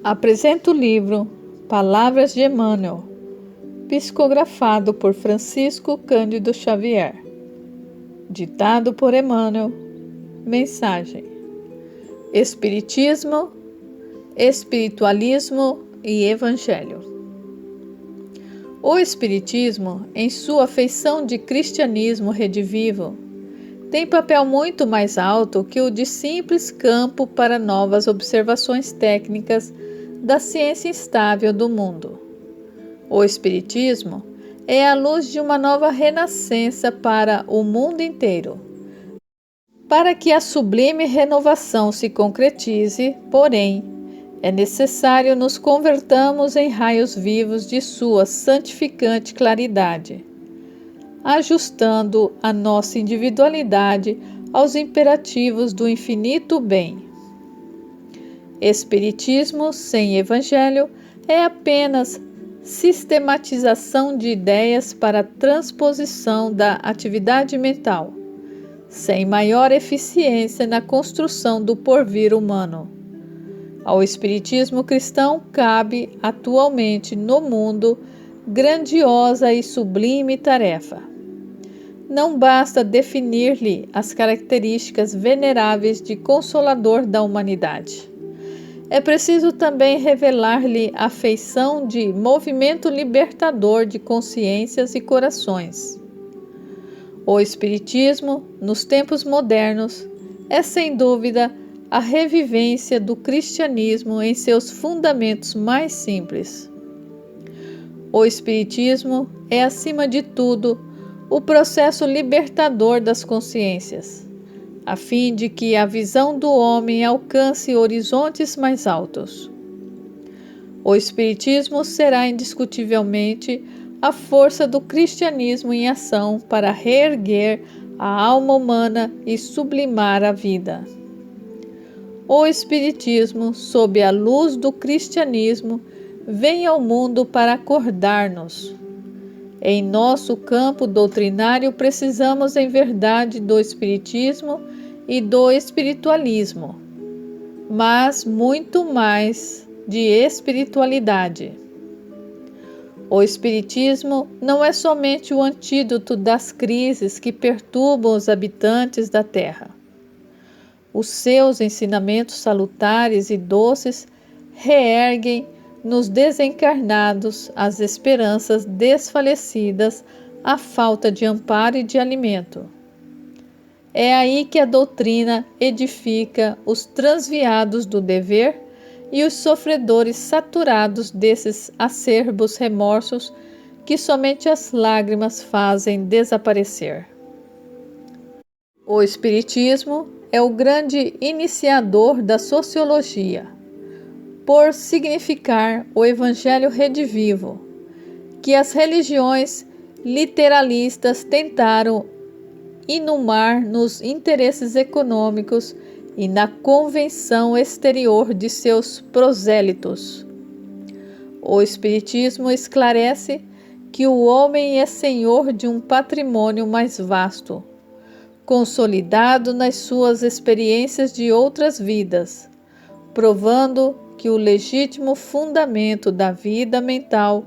Apresento o livro Palavras de Emmanuel, psicografado por Francisco Cândido Xavier. Ditado por Emmanuel. Mensagem: Espiritismo, Espiritualismo e Evangelho. O Espiritismo, em sua feição de cristianismo redivivo, tem papel muito mais alto que o de simples campo para novas observações técnicas da ciência instável do mundo. O Espiritismo é a luz de uma nova renascença para o mundo inteiro. Para que a sublime renovação se concretize, porém, é necessário nos convertamos em raios vivos de sua santificante claridade, ajustando a nossa individualidade aos imperativos do infinito bem. Espiritismo sem Evangelho é apenas sistematização de ideias para transposição da atividade mental, sem maior eficiência na construção do porvir humano. Ao Espiritismo cristão cabe, atualmente no mundo, grandiosa e sublime tarefa. Não basta definir-lhe as características veneráveis de consolador da humanidade. É preciso também revelar-lhe a feição de movimento libertador de consciências e corações. O Espiritismo, nos tempos modernos, é sem dúvida a revivência do cristianismo em seus fundamentos mais simples. O Espiritismo é, acima de tudo, o processo libertador das consciências, a fim de que a visão do homem alcance horizontes mais altos. O Espiritismo será indiscutivelmente a força do cristianismo em ação para reerguer a alma humana e sublimar a vida. O Espiritismo, sob a luz do cristianismo, vem ao mundo para acordar-nos. Em nosso campo doutrinário, precisamos em verdade do Espiritismo e do espiritualismo, mas muito mais de espiritualidade. O Espiritismo não é somente o antídoto das crises que perturbam os habitantes da Terra. Os seus ensinamentos salutares e doces reerguem nos desencarnados as esperanças desfalecidas à falta de amparo e de alimento. É aí que a doutrina edifica os transviados do dever e os sofredores saturados desses acerbos remorsos que somente as lágrimas fazem desaparecer. O Espiritismo é o grande iniciador da sociologia, por significar o Evangelho redivivo, que as religiões literalistas tentaram inumar nos interesses econômicos e na convenção exterior de seus prosélitos. O Espiritismo esclarece que o homem é senhor de um patrimônio mais vasto, consolidado nas suas experiências de outras vidas, provando que o legítimo fundamento da vida mental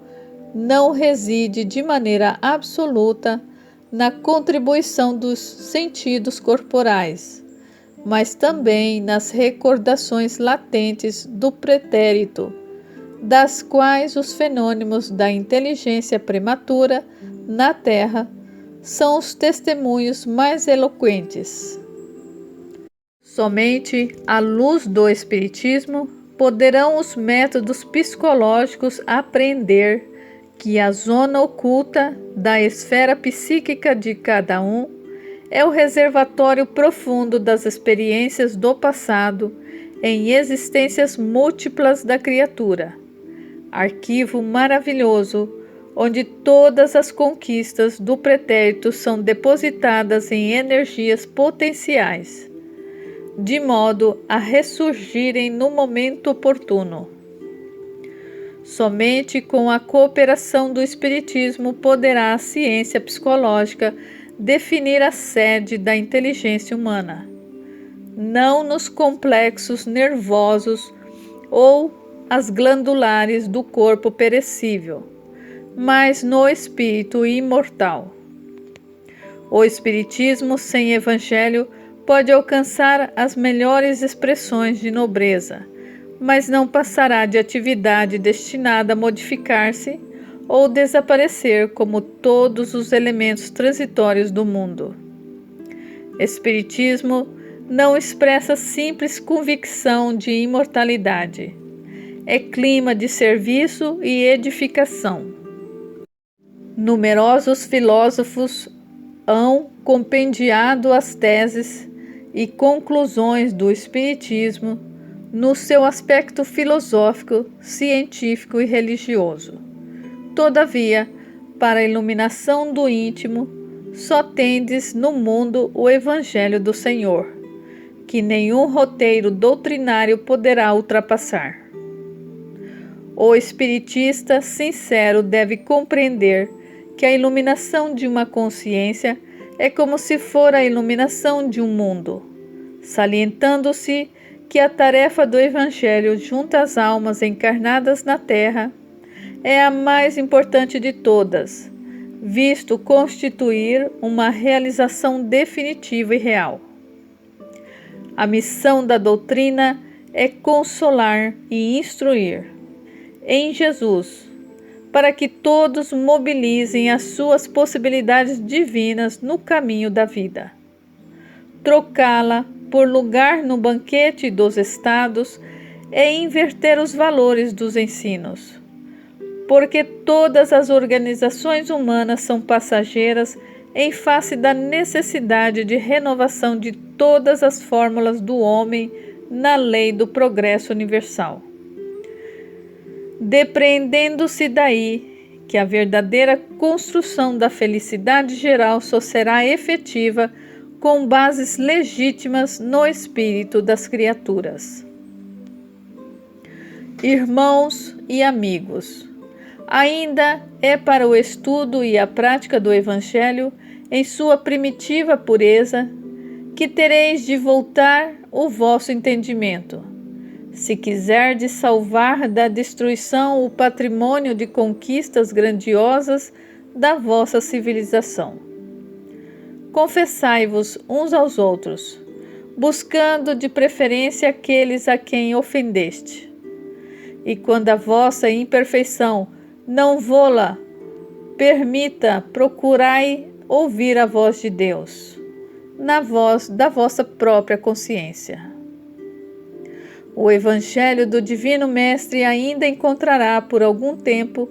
não reside de maneira absoluta na contribuição dos sentidos corporais, mas também nas recordações latentes do pretérito, das quais os fenômenos da inteligência prematura na Terra são os testemunhos mais eloquentes. Somente à luz do Espiritismo poderão os métodos psicológicos apreender que a zona oculta da esfera psíquica de cada um é o reservatório profundo das experiências do passado em existências múltiplas da criatura, arquivo maravilhoso onde todas as conquistas do pretérito são depositadas em energias potenciais, de modo a ressurgirem no momento oportuno. Somente com a cooperação do Espiritismo poderá a ciência psicológica definir a sede da inteligência humana, não nos complexos nervosos ou as glandulares do corpo perecível, mas no espírito imortal. O espiritismo sem evangelho pode alcançar as melhores expressões de nobreza, mas não passará de atividade destinada a modificar-se ou desaparecer como todos os elementos transitórios do mundo. Espiritismo não expressa simples convicção de imortalidade. É clima de serviço e edificação. Numerosos filósofos hão compendiado as teses e conclusões do Espiritismo no seu aspecto filosófico, científico e religioso. Todavia, para a iluminação do íntimo, só tendes no mundo o Evangelho do Senhor, que nenhum roteiro doutrinário poderá ultrapassar. O espiritista sincero deve compreender que a iluminação de uma consciência é como se fora a iluminação de um mundo, salientando-se que a tarefa do Evangelho junto às almas encarnadas na Terra é a mais importante de todas, visto constituir uma realização definitiva e real. A missão da doutrina é consolar e instruir em Jesus, para que todos mobilizem as suas possibilidades divinas no caminho da vida. Trocá-la por lugar no banquete dos estados é inverter os valores dos ensinos, porque todas as organizações humanas são passageiras em face da necessidade de renovação de todas as fórmulas do homem na lei do progresso universal. Depreendendo-se daí que a verdadeira construção da felicidade geral só será efetiva com bases legítimas no espírito das criaturas. Irmãos e amigos, ainda é para o estudo e a prática do Evangelho em sua primitiva pureza que tereis de voltar o vosso entendimento, se quiserdes salvar da destruição o patrimônio de conquistas grandiosas da vossa civilização. Confessai-vos uns aos outros, buscando de preferência aqueles a quem ofendeste. E quando a vossa imperfeição não vô-la permita, procurai ouvir a voz de Deus, na voz da vossa própria consciência. O Evangelho do Divino Mestre ainda encontrará por algum tempo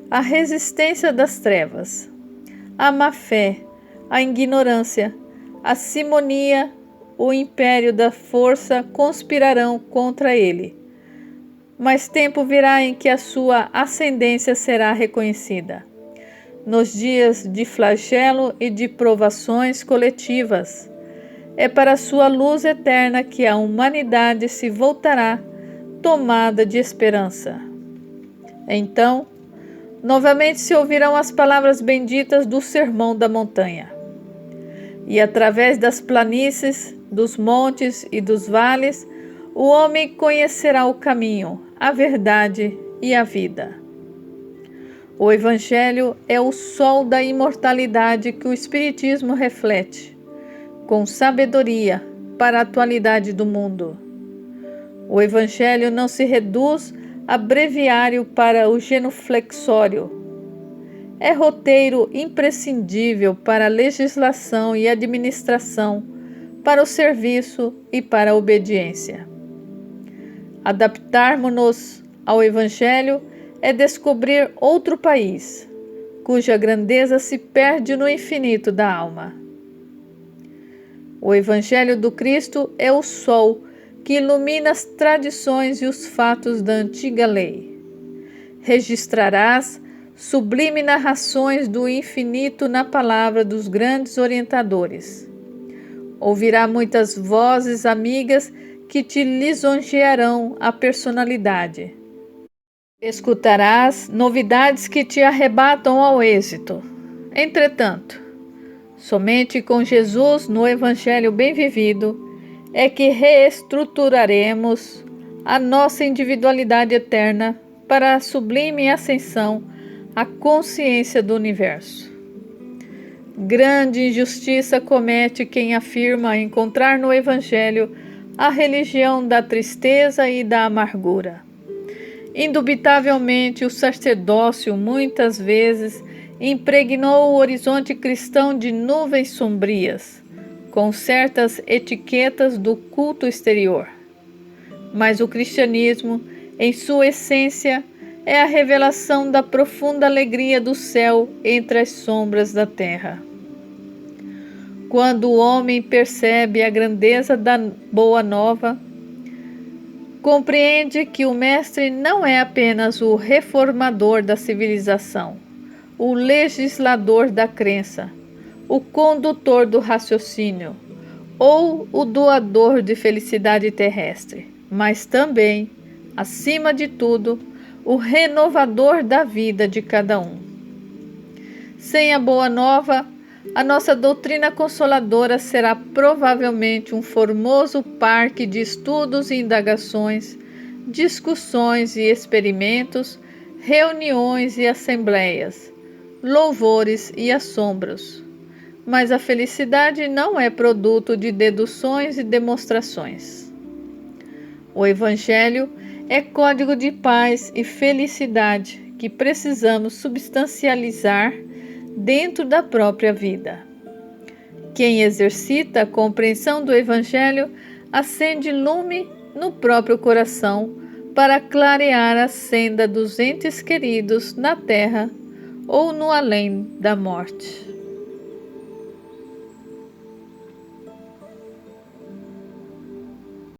a resistência das trevas, a má-fé, a ignorância, a simonia, o império da força conspirarão contra ele. Mas tempo virá em que a sua ascendência será reconhecida. Nos dias de flagelo e de provações coletivas, é para a sua luz eterna que a humanidade se voltará, tomada de esperança. Então, novamente se ouvirão as palavras benditas do Sermão da Montanha. E através das planícies, dos montes e dos vales, o homem conhecerá o caminho, a verdade e a vida. O Evangelho é o sol da imortalidade que o Espiritismo reflete, com sabedoria para a atualidade do mundo. O Evangelho não se reduz a breviário para o genuflexório. É roteiro imprescindível para a legislação e administração, para o serviço e para a obediência. Adaptarmos-nos ao Evangelho é descobrir outro país, cuja grandeza se perde no infinito da alma. O Evangelho do Cristo é o sol que ilumina as tradições e os fatos da antiga lei. Registrarás sublime narrações do infinito na palavra dos grandes orientadores. Ouvirá muitas vozes amigas que te lisonjearão a personalidade. Escutarás novidades que te arrebatam ao êxito. Entretanto, somente com Jesus no Evangelho bem vivido é que reestruturaremos a nossa individualidade eterna para a sublime ascensão à consciência do universo. Grande injustiça comete quem afirma encontrar no Evangelho a religião da tristeza e da amargura. Indubitavelmente, o sacerdócio muitas vezes impregnou o horizonte cristão de nuvens sombrias, com certas etiquetas do culto exterior. Mas o cristianismo, em sua essência, é a revelação da profunda alegria do céu entre as sombras da terra. Quando o homem percebe a grandeza da Boa Nova, compreende que o Mestre não é apenas o reformador da civilização, o legislador da crença, o condutor do raciocínio ou o doador de felicidade terrestre, mas também, acima de tudo, o renovador da vida de cada um. Sem a Boa Nova, a nossa doutrina consoladora será provavelmente um formoso parque de estudos e indagações, discussões e experimentos, reuniões e assembleias, louvores e assombros. Mas a felicidade não é produto de deduções e demonstrações. O Evangelho é código de paz e felicidade que precisamos substancializar dentro da própria vida. Quem exercita a compreensão do Evangelho acende lume no próprio coração para clarear a senda dos entes queridos na terra ou no além da morte.